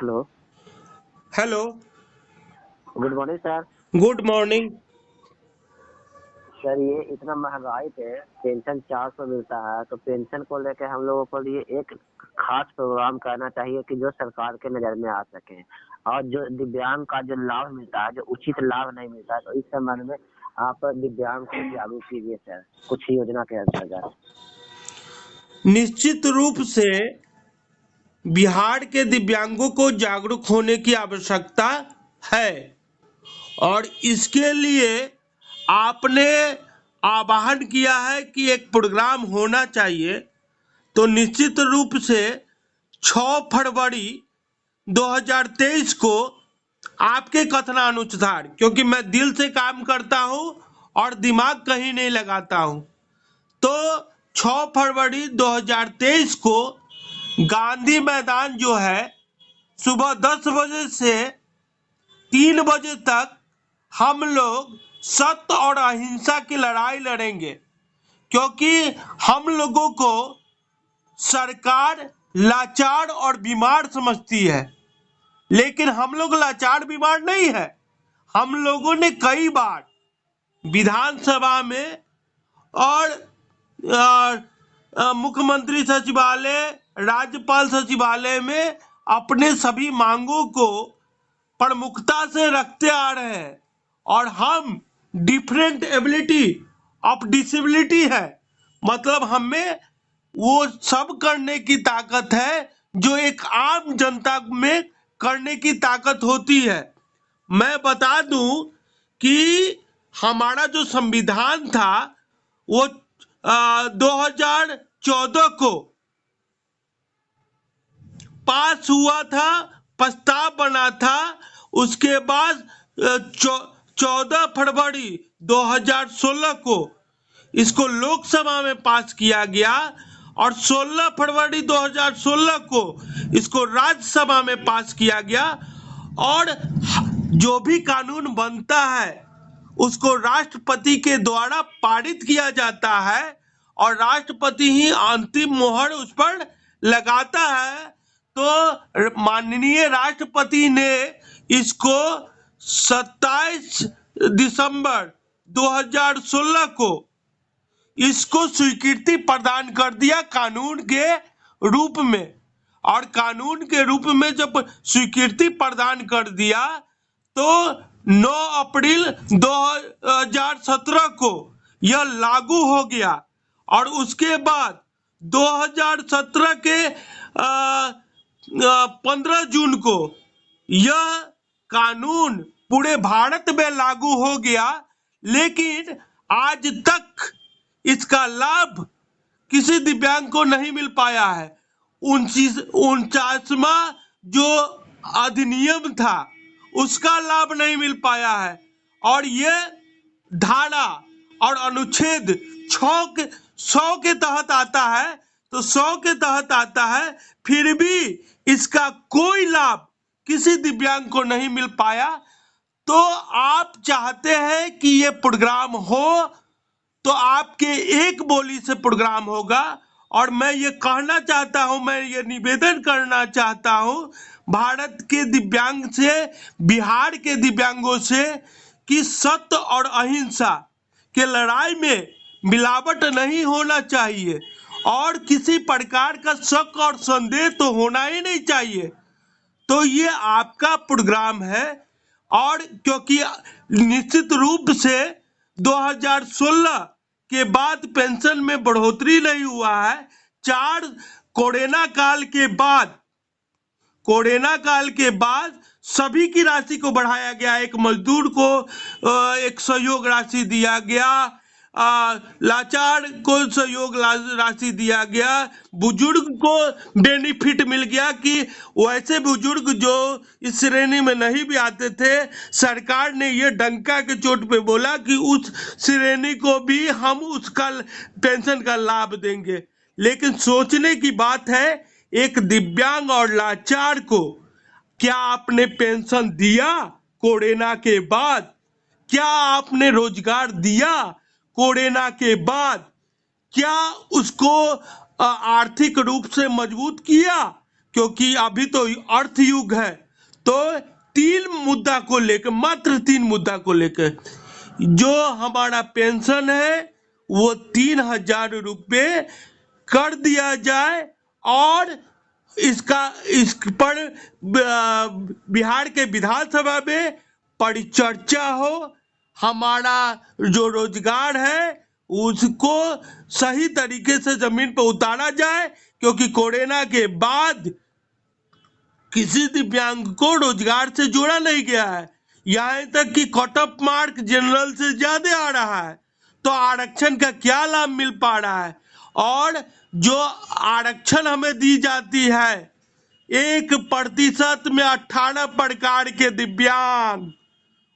Hello. Hello. Good morning sir. Good morning. Sir ये इतना महंगाई पे पेंशन 400 मिलता है, तो पेंशन को लेकर हम लोगों को लिए एक खास प्रोग्राम करना चाहिए कि जो सरकार के नजर में आ सके। और जो दिव्यांग का जो लाभ मिलता है, जो उचित लाभ नहीं मिलता है, तो इस संबंध में आप दिव्यांग को जागरूक कीजिए सर, कुछ योजना के अंतर्गत। निश्चित रूप से बिहार के दिव्यांगों को जागरूक होने की आवश्यकता है और इसके लिए आपने आह्वान किया है कि एक प्रोग्राम होना चाहिए। तो निश्चित रूप से 6 फरवरी 2023 को आपके कथनानुसार, क्योंकि मैं दिल से काम करता हूं और दिमाग कहीं नहीं लगाता हूं, तो 6 फरवरी 2023 को गांधी मैदान जो है, सुबह 10 बजे से 3 बजे तक हम लोग सत्य और अहिंसा की लड़ाई लड़ेंगे। क्योंकि हम लोगों को सरकार लाचार और बीमार समझती है, लेकिन हम लोग लाचार बीमार नहीं है। हम लोगों ने कई बार विधानसभा में और मुख्यमंत्री सचिवालय, राज्यपाल सचिवालय में अपने सभी मांगों को प्रमुखता से रखते आ रहे हैं। और हम डिफरेंट एबिलिटी ऑफ डिसेबिलिटी है, मतलब हमें वो सब करने की ताकत है जो एक आम जनता में करने की ताकत होती है। मैं बता दूं कि हमारा जो संविधान था वो 2014 को पास हुआ था, प्रस्ताव बना था। उसके बाद 14 फरवरी 2016 को इसको लोकसभा में पास किया गया और 16 फरवरी 2016 को इसको राज्यसभा में पास किया गया। और जो भी कानून बनता है उसको राष्ट्रपति के द्वारा पारित किया जाता है और राष्ट्रपति ही अंतिम मोहर उस पर लगाता है। तो माननीय राष्ट्रपति ने इसको 27 दिसंबर 2016 को इसको स्वीकृति प्रदान कर दिया कानून के रूप में। और कानून के रूप में जब स्वीकृति प्रदान कर दिया तो 9 अप्रैल 2017 को यह लागू हो गया। और उसके बाद 2017 के 15 जून को यह कानून पूरे भारत में लागू हो गया, लेकिन आज तक इसका लाभ किसी दिव्यांग को नहीं मिल पाया है। 49वां जो अधिनियम था उसका लाभ नहीं मिल पाया है। और ये धारा और अनुच्छेद 100 के तहत आता है, तो 100 के तहत आता है, फिर भी इसका कोई लाभ किसी दिव्यांग को नहीं मिल पाया। तो आप चाहते हैं कि ये प्रोग्राम हो, तो आपके एक बोली से प्रोग्राम होगा। और मैं ये कहना चाहता हूं, मैं ये निवेदन करना चाहता हूं भारत के दिव्यांग से, बिहार के दिव्यांगों से, कि सत्य और अहिंसा के लड़ाई में मिलावट नहीं होना चाहिए और किसी प्रकार का शक और संदेह तो होना ही नहीं चाहिए। तो ये आपका प्रोग्राम है। और क्योंकि निश्चित रूप से 2016 के बाद पेंशन में बढ़ोतरी नहीं हुआ है। कोरोना काल के बाद सभी की राशि को बढ़ाया गया। एक मजदूर को एक सहयोग राशि दिया गया, लाचार को सहयोग राशि दिया गया, बुजुर्ग को बेनिफिट मिल गया कि वैसे बुजुर्ग जो इस श्रेणी में नहीं भी आते थे, सरकार ने ये डंका के चोट पे बोला कि उस श्रेणी को भी हम उसका पेंशन का लाभ देंगे। लेकिन सोचने की बात है, एक दिव्यांग और लाचार को क्या आपने पेंशन दिया कोरोना के बाद? क्या आपने रोजगार दिया कोरोना के बाद? क्या उसको आर्थिक रूप से मजबूत किया? क्योंकि अभी तो अर्थ युग है। तो 3 मुद्दा को लेकर जो हमारा पेंशन है वो 3,000 रुपये कर दिया जाए, और इस पर बिहार के विधानसभा में परिचर्चा हो। हमारा जो रोजगार है उसको सही तरीके से जमीन पर उतारा जाए, क्योंकि कोरोना के बाद किसी दिव्यांग को रोजगार से जोड़ा नहीं गया है। यहाँ तक कि कट ऑफ मार्क जनरल से ज्यादा आ रहा है, तो आरक्षण का क्या लाभ मिल पा रहा है? और जो आरक्षण हमें दी जाती है 1% में 18 प्रकार के दिव्यांग,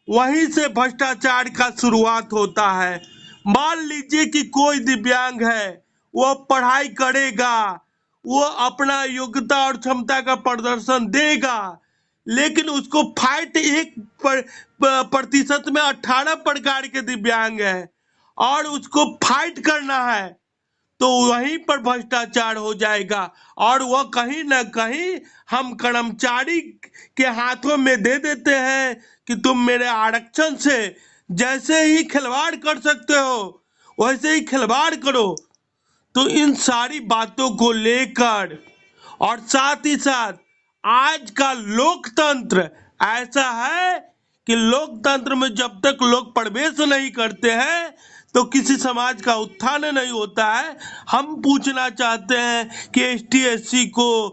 वहीं से भ्रष्टाचार का शुरुआत होता है। मान लीजिए कि कोई दिव्यांग है, वो पढ़ाई करेगा, वो अपना योग्यता और क्षमता का प्रदर्शन देगा, लेकिन उसको फाइट 1% में 18 प्रकार के दिव्यांग है और उसको फाइट करना है, तो वहीं पर भ्रष्टाचार हो जाएगा और वह कहीं ना कहीं हम कर्मचारी के हाथों में दे देते हैं कि तुम मेरे आरक्षण से जैसे ही खिलवाड़ कर सकते हो वैसे ही खिलवाड़ करो। तो इन सारी बातों को लेकर और साथ ही साथ आज का लोकतंत्र ऐसा है कि लोकतंत्र में जब तक लोग प्रवेश नहीं करते हैं तो किसी समाज का उत्थान नहीं होता है। हम पूछना चाहते हैं कि एसटी एससी को,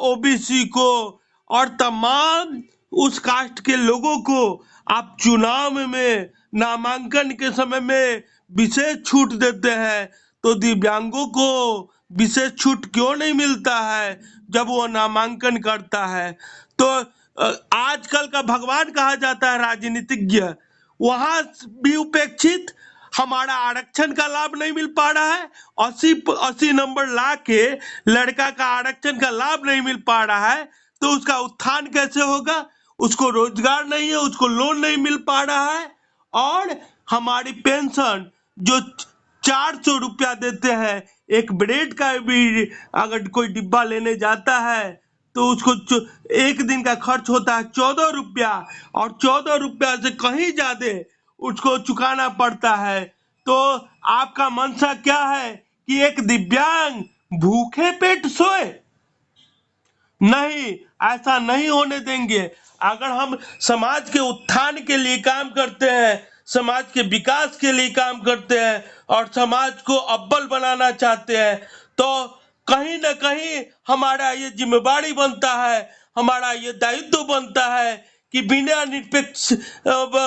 ओबीसी को और तमाम उस कास्ट के लोगों को आप चुनाव में नामांकन के समय में विशेष छूट देते हैं, तो दिव्यांगों को विशेष छूट क्यों नहीं मिलता है जब वो नामांकन करता है? तो आजकल का भगवान कहा जाता है राजनीतिज्ञ, वहां भी उपेक्षित, हमारा आरक्षण का लाभ नहीं मिल पा रहा है। 80 नंबर ला के लड़का का आरक्षण का लाभ नहीं मिल पा रहा है, तो उसका उत्थान कैसे होगा? उसको रोजगार नहीं है, उसको लोन नहीं मिल पा रहा है। और हमारी पेंशन जो 400 रुपया देते हैं, एक ब्रेड का भी अगर कोई डिब्बा लेने जाता है तो उसको एक दिन का खर्च होता है 14 रुपया, और 14 रुपया से कहीं ज्यादा उसको चुकाना पड़ता है। तो आपका मंशा क्या है कि एक दिव्यांग भूखे पेट सोए? नहीं, ऐसा नहीं होने देंगे। अगर हम समाज के उत्थान के लिए काम करते हैं, समाज के विकास के लिए काम करते हैं और समाज को अव्वल बनाना चाहते हैं, तो कहीं ना कहीं हमारा ये जिम्मेदारी बनता है, हमारा ये दायित्व बनता है कि बिना निरपेक्ष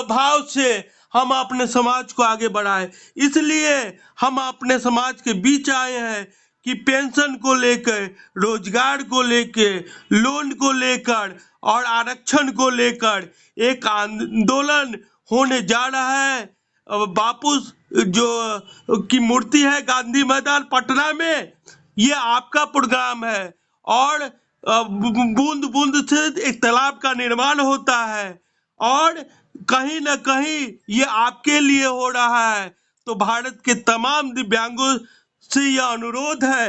भाव से हम अपने समाज को आगे बढ़ाएं। इसलिए हम अपने समाज के बीच आए हैं कि पेंशन को लेकर, रोजगार को लेकर, लोन को लेकर और आरक्षण को लेकर एक आंदोलन होने जा रहा है। बापू जो की मूर्ति है गांधी मैदान पटना में, ये आपका प्रोग्राम है और बूंद बूंद से एक तालाब का निर्माण होता है और कहीं ना कहीं ये आपके लिए हो रहा है। तो भारत के तमाम दिव्यांगों से यह अनुरोध है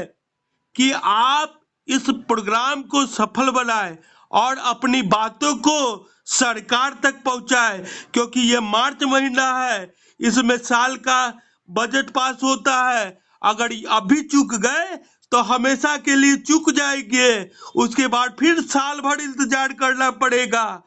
कि आप इस प्रोग्राम को सफल बनाएं और अपनी बातों को सरकार तक पहुंचाएं, क्योंकि ये मार्च महीना है, इसमें साल का बजट पास होता है। अगर अभी चूक गए तो हमेशा के लिए चूक जाएंगे, उसके बाद फिर साल भर इंतजार करना पड़ेगा।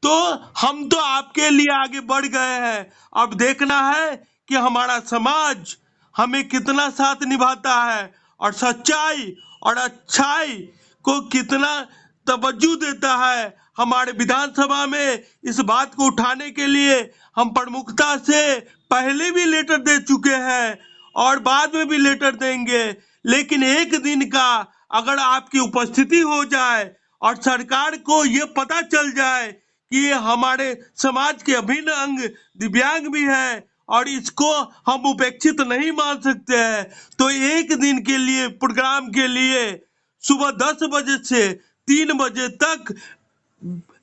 तो हम तो आपके लिए आगे बढ़ गए हैं, अब देखना है कि हमारा समाज हमें कितना साथ निभाता है और सच्चाई और अच्छाई को कितना तवज्जो देता है। हमारे विधानसभा में इस बात को उठाने के लिए हम प्रमुखता से पहले भी लेटर दे चुके हैं और बाद में भी लेटर देंगे, लेकिन एक दिन का अगर आपकी उपस्थिति हो जाए और सरकार को ये पता चल जाए कि हमारे समाज के अभिन्न अंग दिव्यांग भी है और इसको हम उपेक्षित नहीं मान सकते हैं, तो एक दिन के लिए प्रोग्राम के लिए सुबह 10 बजे से 3 बजे तक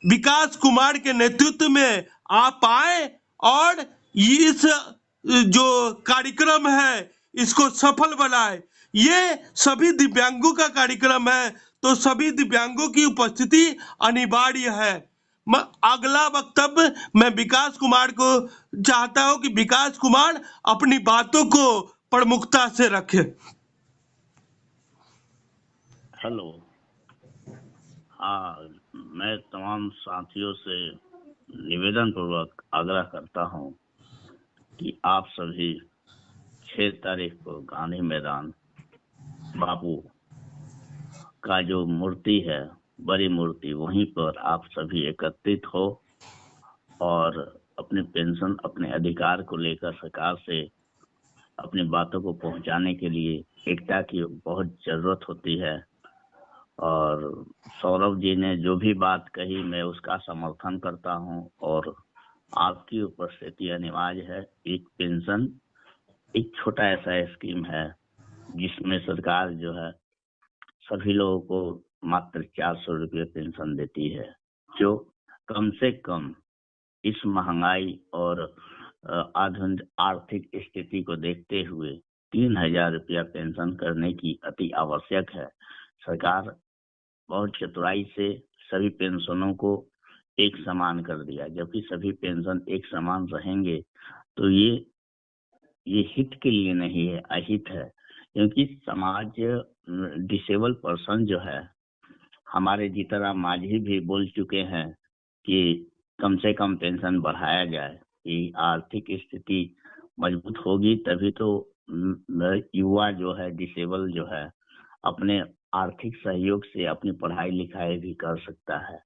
विकास कुमार के नेतृत्व में आप आए और इस जो कार्यक्रम है इसको सफल बनाए। ये सभी दिव्यांगों का कार्यक्रम है, तो सभी दिव्यांगों की उपस्थिति अनिवार्य है। अगला वक्तव्य मैं विकास कुमार को चाहता हूं कि विकास कुमार अपनी बातों को प्रमुखता से रखे। हेलो। हाँ, मैं तमाम साथियों से निवेदन पूर्वक आग्रह करता हूं कि आप सभी 6 तारीख को गांधी मैदान बापू का जो मूर्ति है, बड़ी मूर्ति, वहीं पर आप सभी एकत्रित हो और अपनी पेंशन, अपने अधिकार को लेकर सरकार से अपनी बातों को पहुंचाने के लिए एकता की बहुत जरूरत होती है। और सौरभ जी ने जो भी बात कही मैं उसका समर्थन करता हूं और आपकी उपस्थिति अनिवार्य है। एक पेंशन एक छोटा ऐसा स्कीम है जिसमें सरकार जो है सभी लोगों को मात्र 400 रुपये पेंशन देती है, जो कम से कम इस महंगाई और आधुनिक आर्थिक स्थिति को देखते हुए 3000 रुपया पेंशन करने की अति आवश्यक है। सरकार बहुत चतुराई से सभी पेंशनों को एक समान कर दिया, जबकि सभी पेंशन एक समान रहेंगे तो ये हित के लिए नहीं है, अहित है। क्योंकि समाज डिसेबल पर्सन जो है, हमारे जीतनराम मांझी भी बोल चुके हैं कि कम से कम पेंशन बढ़ाया जाए, कि आर्थिक स्थिति मजबूत होगी तभी तो युवा जो है, डिसेबल जो है, अपने आर्थिक सहयोग से अपनी पढ़ाई लिखाई भी कर सकता है।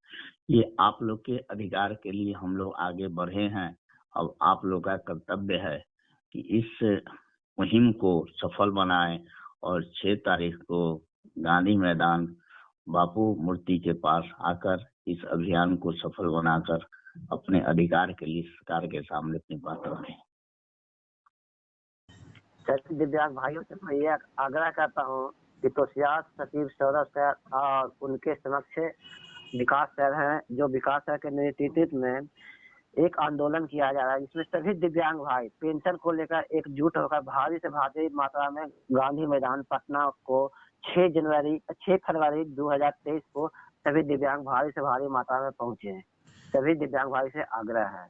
ये आप लोग के अधिकार के लिए हम लोग आगे बढ़े हैं। अब आप लोग का कर्तव्य है कि इस मुहिम को सफल बनाएं और 6 तारीख को गांधी मैदान बापू मूर्ति के पास आकर इस अभियान को सफल बनाकर अपने अधिकार के लिए सरकार के सामने अपनी बात रखें। सभी दिव्यांग भाइयों से मैं ये आग्रह करता हूँ कि तोशियार सचिव सौरभ सर और उनके समक्ष विकास सर हैं, जो विकास सर के नेतृत्व में एक आंदोलन किया जा रहा है जिसमें सभी दिव्यांग भाई पेंशन को लेकर एकजुट होकर भारी से भारी मात्रा में गांधी मैदान पटना को 6 फरवरी 2023 को सभी दिव्यांग भारी से भारी मात्रा में पहुंचे हैं। सभी दिव्यांग भाई से आग्रह है।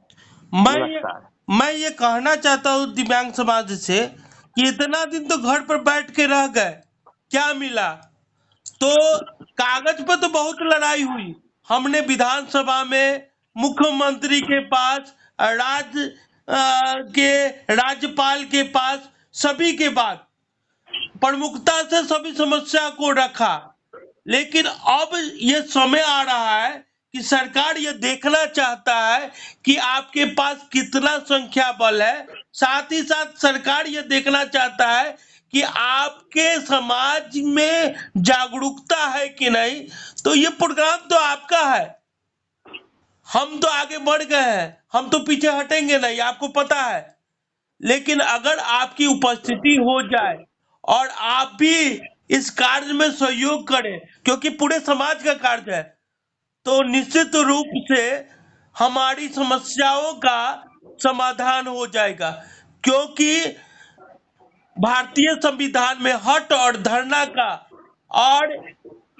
मैं ये कहना चाहता हूँ दिव्यांग समाज से कि इतना दिन तो घर पर बैठ के रह गए, क्या मिला? तो कागज पर तो बहुत लड़ाई हुई, हमने विधानसभा में मुख्यमंत्री के पास, राज्यपाल के पास, सभी के बाद प्रमुखता से सभी समस्या को रखा। लेकिन अब ये समय आ रहा है कि सरकार ये देखना चाहता है कि आपके पास कितना संख्या बल है, साथ ही साथ सरकार ये देखना चाहता है कि आपके समाज में जागरूकता है कि नहीं। तो ये प्रोग्राम तो आपका है, हम तो आगे बढ़ गए हैं, हम तो पीछे हटेंगे नहीं, आपको पता है। लेकिन अगर आपकी उपस्थिति हो जाए और आप भी इस कार्य में सहयोग करें, क्योंकि पूरे समाज का कार्य है, तो निश्चित रूप से हमारी समस्याओं का समाधान हो जाएगा। क्योंकि भारतीय संविधान में हट और धरना का और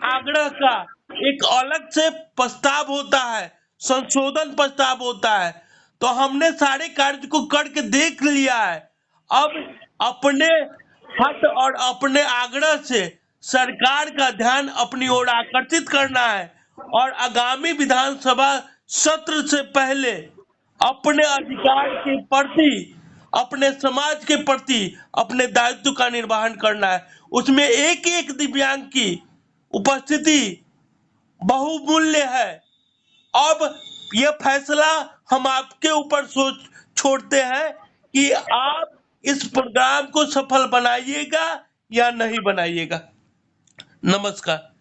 आग्रह का एक अलग से प्रस्ताव होता है, संशोधन प्रस्ताव होता है। तो हमने सारे कार्य को करके देख लिया है। अब अपने हट और अपने आग्रह से सरकार का ध्यान अपनी ओर आकर्षित करना है और आगामी विधानसभा सत्र से पहले अपने अधिकार के प्रति, अपने समाज के प्रति अपने दायित्व का निर्वहन करना है। उसमें एक एक दिव्यांग की उपस्थिति बहुमूल्य है। अब यह फैसला हम आपके ऊपर छोड़ते हैं कि आप इस प्रोग्राम को सफल बनाइएगा या नहीं बनाइएगा। नमस्कार।